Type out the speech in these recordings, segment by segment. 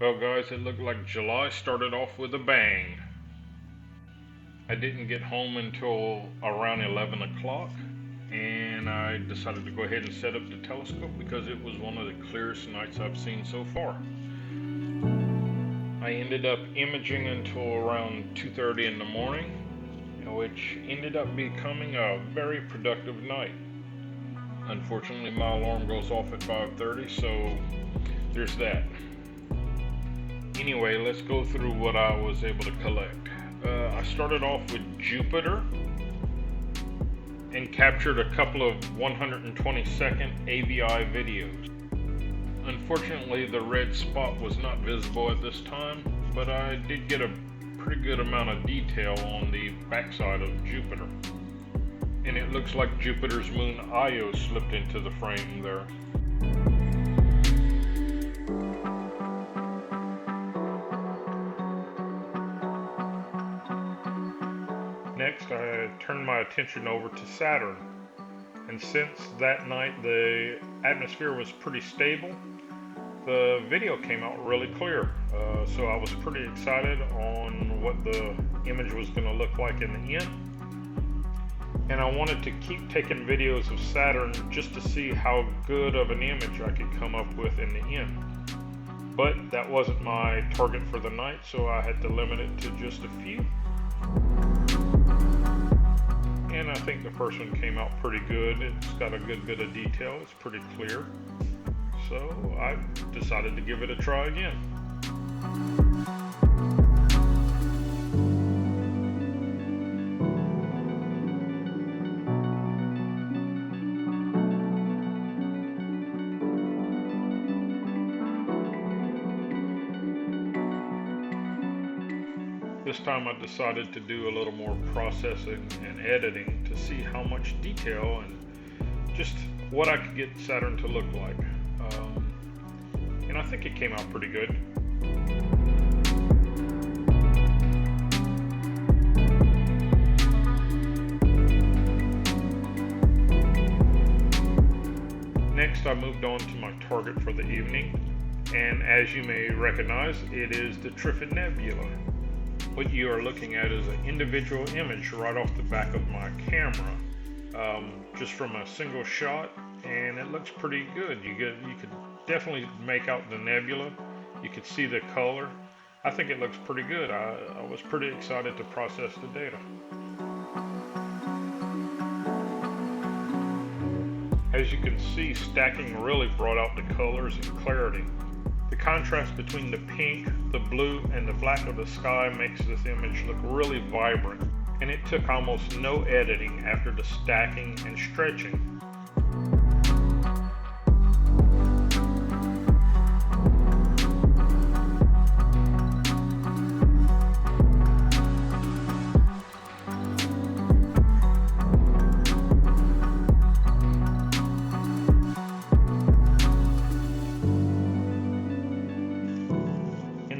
Well guys, it looked like July started off with a bang. I didn't get home until around 11 o'clock, and I decided to go ahead and set up the telescope because it was one of the clearest nights I've seen so far. I ended up imaging until around 2:30 in the morning, which ended up becoming a very productive night. Unfortunately, my alarm goes off at 5:30, so there's that. Anyway, let's go through what I was able to collect. I started off with Jupiter and captured a couple of 120-second AVI videos. Unfortunately, the red spot was not visible at this time, but I did get a pretty good amount of detail on the backside of Jupiter. And it looks like Jupiter's moon Io slipped into the frame there. Next, I turned my attention over to Saturn, and since that night the atmosphere was pretty stable, the video came out really clear, so I was pretty excited on what the image was going to look like in the end. And I wanted to keep taking videos of Saturn just to see how good of an image I could come up with in the end. But that wasn't my target for the night, so I had to limit it to just a few. And I think the first one came out pretty good. It's got a good bit of detail. It's pretty clear. So I decided to give it a try again. This time I decided to do a little more processing and editing to see how much detail and just what I could get Saturn to look like. And I think it came out pretty good. Next, I moved on to my target for the evening, and as you may recognize, it is the Trifid Nebula. What you are looking at is an individual image right off the back of my camera, just from a single shot, and it looks pretty good. You could definitely make out the nebula. You could see the color. I think it looks pretty good. I was pretty excited to process the data. As you can see, stacking really brought out the colors and clarity. The contrast between the pink, the blue, and the black of the sky makes this image look really vibrant, and it took almost no editing after the stacking and stretching.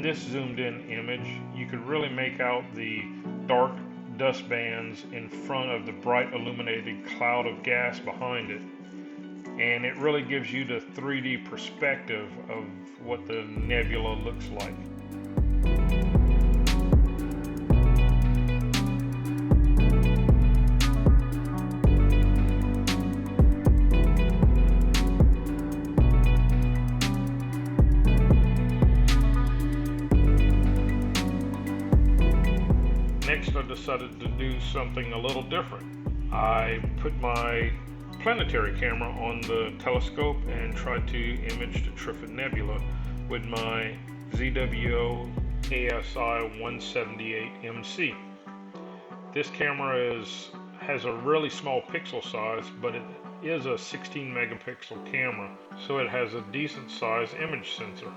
This zoomed in image, you could really make out the dark dust bands in front of the bright illuminated cloud of gas behind it, and it really gives you the 3D perspective of what the nebula looks like. Next, I decided to do something a little different. I put my planetary camera on the telescope and tried to image the Trifid Nebula with my ZWO ASI 178MC. This camera has a really small pixel size, but it is a 16 megapixel camera, so it has a decent size image sensor.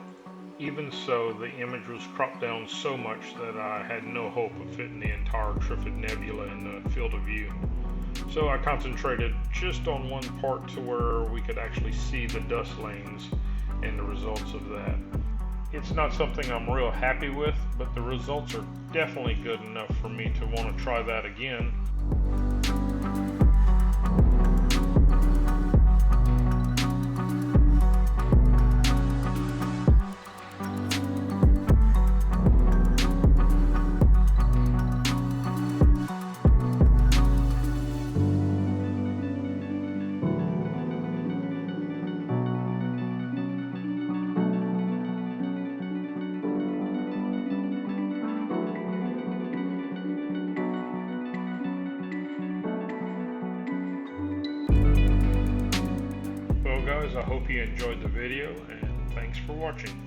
Even so, the image was cropped down so much that I had no hope of fitting the entire Trifid Nebula in the field of view. So I concentrated just on one part to where we could actually see the dust lanes and the results of that. It's not something I'm real happy with, but the results are definitely good enough for me to want to try that again. otherwise, I hope you enjoyed the video, and thanks for watching.